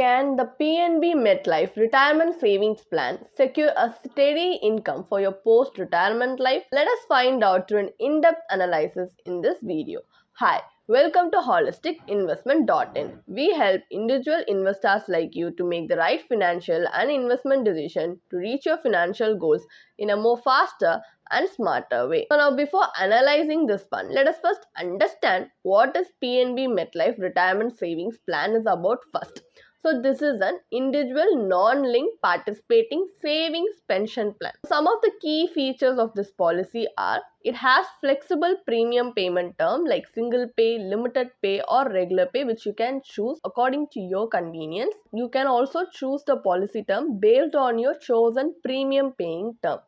Can the PNB MetLife Retirement Savings Plan secure a steady income for your post-retirement life? Let us find out through an in-depth analysis in this video. Hi, welcome to holisticinvestment.in. We help individual investors like you to make the right financial and investment decision to reach your financial goals in a more faster and smarter way. So now before analyzing this fund, let us first understand what is PNB MetLife Retirement Savings Plan is about first. So this is an individual non-linked participating savings pension plan. Some of the key features of this policy are it has flexible premium payment term like single pay, limited pay or regular pay, which you can choose according to your convenience. You can also choose the policy term based on your chosen premium paying term.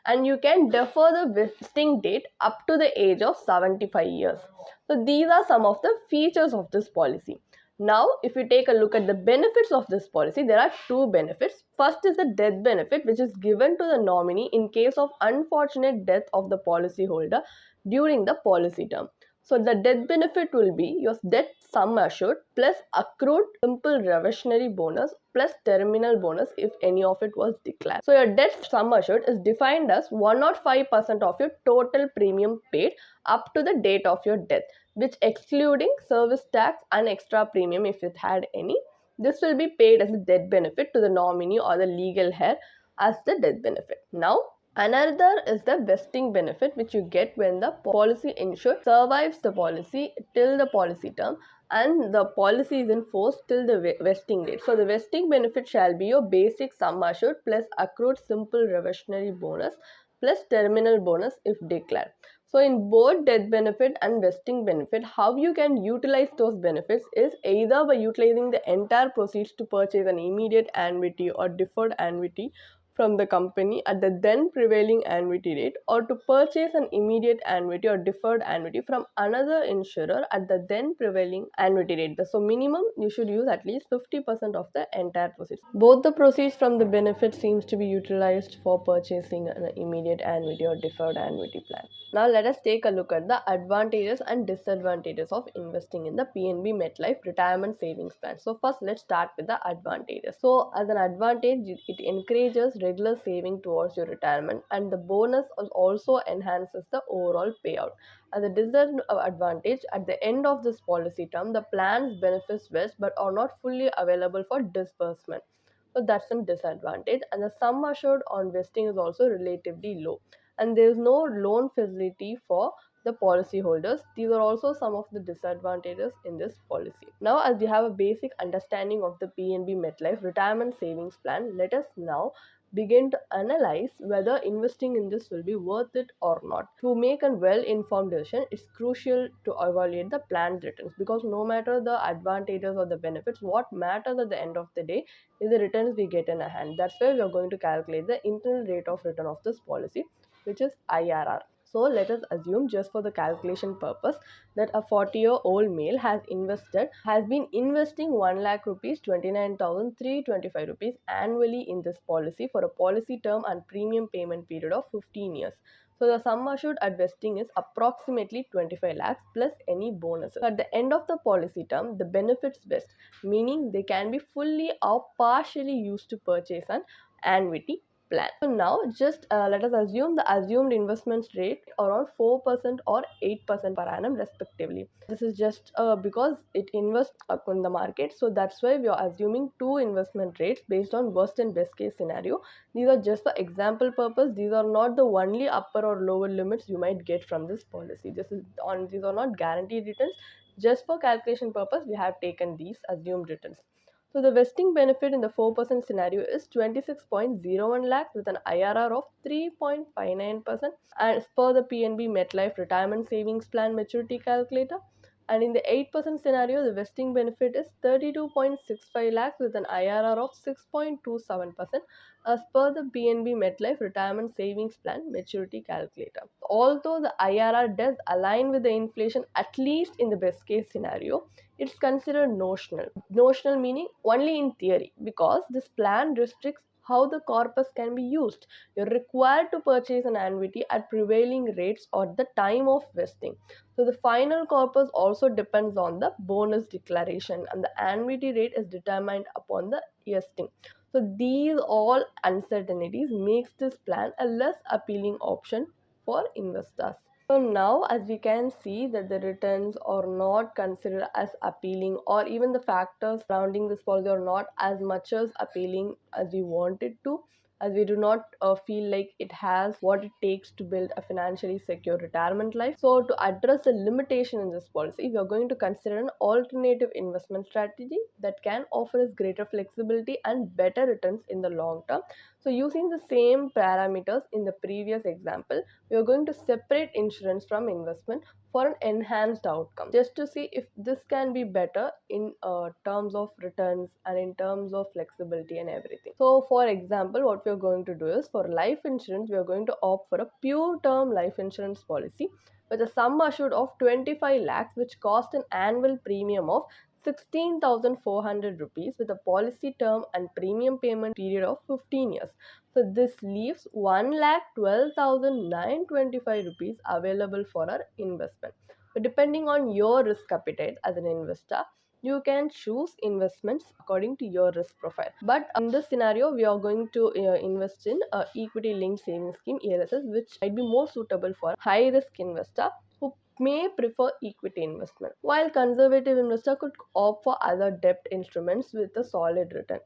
And you can defer the vesting date up to the age of 75 years. So these are some of the features of this policy. Now, if you take a look at the benefits of this policy, there are two benefits. First is the death benefit, which is given to the nominee in case of unfortunate death of the policyholder during the policy term. So the death benefit will be your death sum assured plus accrued simple reversionary bonus plus terminal bonus if any of it was declared. So your death sum assured is defined as 105% of your total premium paid up to the date of your death, which excluding service tax and extra premium if it had any. This will be paid as a death benefit to the nominee or the legal heir as the death benefit. Now, another is the vesting benefit, which you get when the policy insured survives the policy till the policy term and the policy is in force till the vesting date. So the vesting benefit shall be your basic sum assured plus accrued simple reversionary bonus plus terminal bonus if declared. So in both death benefit and vesting benefit, how you can utilize those benefits is either by utilizing the entire proceeds to purchase an immediate annuity or deferred annuity from the company at the then prevailing annuity rate, or to purchase an immediate annuity or deferred annuity from another insurer at the then prevailing annuity rate. So minimum you should use at least 50% of the entire proceeds. Both the proceeds from the benefit seems to be utilized for purchasing an immediate annuity or deferred annuity plan. Now let us take a look at the advantages and disadvantages of investing in the PNB MetLife Retirement Savings Plan. So first let's start with the advantages. So as an advantage, it encourages regular saving towards your retirement, and the bonus also enhances the overall payout. As a disadvantage, at the end of this policy term, the plan's benefits vest but are not fully available for disbursement. So that's a disadvantage, and the sum assured on vesting is also relatively low, and there is no loan facility for the policyholders. These are also some of the disadvantages in this policy. Now, as we have a basic understanding of the PNB MetLife Retirement Savings Plan, let us now begin to analyze whether investing in this will be worth it or not. To make a well-informed decision, it's crucial to evaluate the planned returns, because no matter the advantages or the benefits, what matters at the end of the day is the returns we get in a hand. That's why we are going to calculate the internal rate of return of this policy, which is IRR. So let us assume, just for the calculation purpose, that a 40-year-old male has been investing 1 lakh rupees 29,325 rupees annually in this policy for a policy term and premium payment period of 15 years. So the sum assured at vesting is approximately 25 lakhs plus any bonuses. At the end of the policy term, the benefits vest, meaning they can be fully or partially used to purchase an annuity plan. So now just let us assume the assumed investment rate around 4% or 8% per annum respectively. This is just because it invests in the market, so that's why we are assuming two investment rates based on worst and best case scenario. These are just for example purpose. These are not the only upper or lower limits you might get from this policy. These are not guaranteed returns. Just for calculation purpose, we have taken these assumed returns. So the vesting benefit in the 4% scenario is 26.01 lakhs with an IRR of 3.59% as per the PNB MetLife Retirement Savings Plan maturity calculator. And in the 8% scenario, the vesting benefit is 32.65 lakhs with an IRR of 6.27% as per the PNB MetLife Retirement Savings Plan maturity calculator. Although the IRR does align with the inflation, at least in the best case scenario, it's considered notional. Notional meaning only in theory, because this plan restricts how the corpus can be used. You're required to purchase an annuity at prevailing rates or the time of vesting. So the final corpus also depends on the bonus declaration, and the annuity rate is determined upon the vesting. So these all uncertainties makes this plan a less appealing option for investors. So now as we can see that the returns are not considered as appealing, or even the factors surrounding this policy are not as much as appealing as we want it to, as we do not feel like it has what it takes to build a financially secure retirement life. So to address the limitation in this policy, we are going to consider an alternative investment strategy that can offer us greater flexibility and better returns in the long term. So using the same parameters in the previous example, we are going to separate insurance from investment for an enhanced outcome, just to see if this can be better in terms of returns and in terms of flexibility and everything. So for example, what we are going to do is, for life insurance we are going to opt for a pure term life insurance policy with a sum assured of 25 lakhs, which cost an annual premium of 16,400 rupees with a policy term and premium payment period of 15 years. So this leaves 1,12,925 rupees available for our investment. So depending on your risk appetite as an investor, you can choose investments according to your risk profile. But in this scenario, we are going to invest in a equity linked savings scheme ELSS, which might be more suitable for high risk investor who may prefer equity investment, while conservative investor could opt for other debt instruments with a solid return.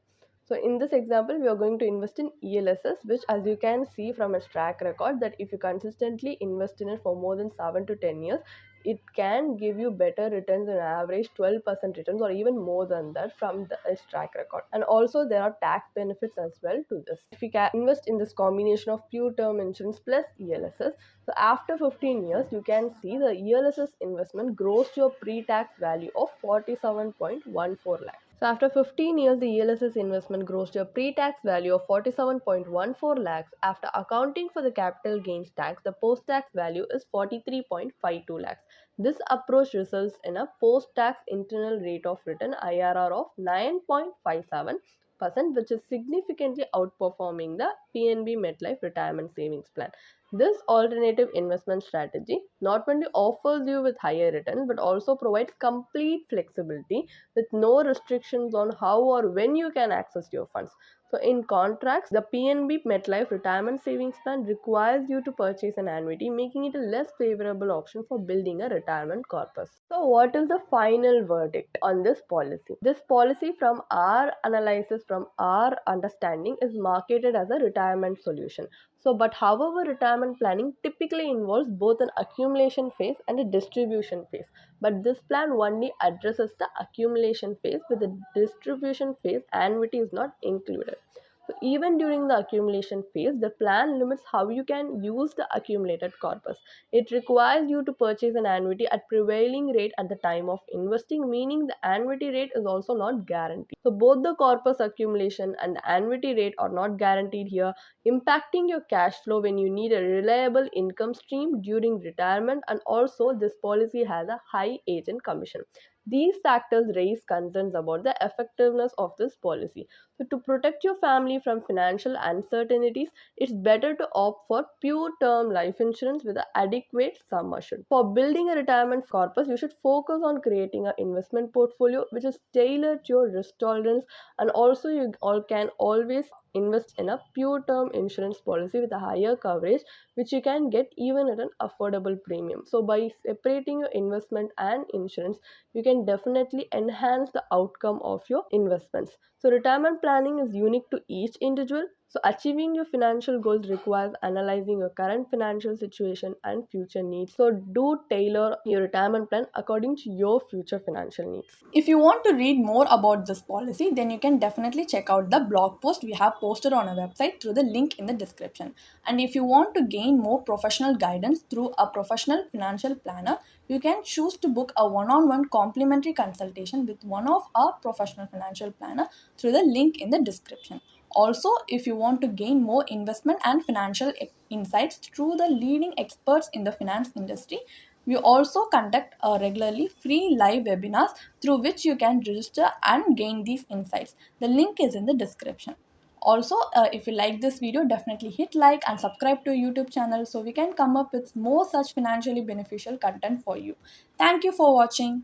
So in this example, we are going to invest in ELSS, which, as you can see from its track record, that if you consistently invest in it for more than 7 to 10 years, it can give you better returns, on average 12% returns or even more than that from its track record. And also there are tax benefits as well to this. If you can invest in this combination of pure term insurance plus ELSS, so after 15 years, you can see the ELSS investment grows to a pre-tax value of 47.14 lakhs. So after 15 years, the ELSS investment grows to a pre-tax value of 47.14 lakhs. After accounting for the capital gains tax, the post-tax value is 43.52 lakhs. This approach results in a post-tax internal rate of return IRR of 9.57%, which is significantly outperforming the PNB MetLife retirement savings plan. This alternative investment strategy not only offers you with higher returns but also provides complete flexibility with no restrictions on how or when you can access your funds. So in contrast, the PNB MetLife retirement savings plan requires you to purchase an annuity, making it a less favorable option for building a retirement corpus. So what is the final verdict on this policy? This policy, from our analysis, from our understanding, is marketed as a retirement solution. So, but however, retirement planning typically involves both an accumulation phase and a distribution phase. But this plan only addresses the accumulation phase. With the distribution phase, annuity is not included. So even during the accumulation phase, the plan limits how you can use the accumulated corpus. It requires you to purchase an annuity at prevailing rate at the time of investing, meaning the annuity rate is also not guaranteed. So both the corpus accumulation and the annuity rate are not guaranteed here, impacting your cash flow when you need a reliable income stream during retirement. And also this policy has a high agent commission. These factors raise concerns about the effectiveness of this policy. So to protect your family from financial uncertainties, it's better to opt for pure term life insurance with an adequate sum assured. For building a retirement corpus, you should focus on creating an investment portfolio which is tailored to your risk tolerance, and also you all can always invest in a pure term insurance policy with a higher coverage, which you can get even at an affordable premium. So by separating your investment and insurance, you can definitely enhance the outcome of your investments. So retirement planning is unique to each individual. So achieving your financial goals requires analyzing your current financial situation and future needs. So do tailor your retirement plan according to your future financial needs. If you want to read more about this policy, then you can definitely check out the blog post we have posted on our website through the link in the description. And if you want to gain more professional guidance through a professional financial planner, you can choose to book a one-on-one complimentary consultation with one of our professional financial planner through the link in the description. Also, if you want to gain more investment and financial insights through the leading experts in the finance industry, we also conduct regularly free live webinars through which you can register and gain these insights. The link is in the description. Also, if you like this video, definitely hit like and subscribe to YouTube channel so we can come up with more such financially beneficial content for you. Thank you for watching.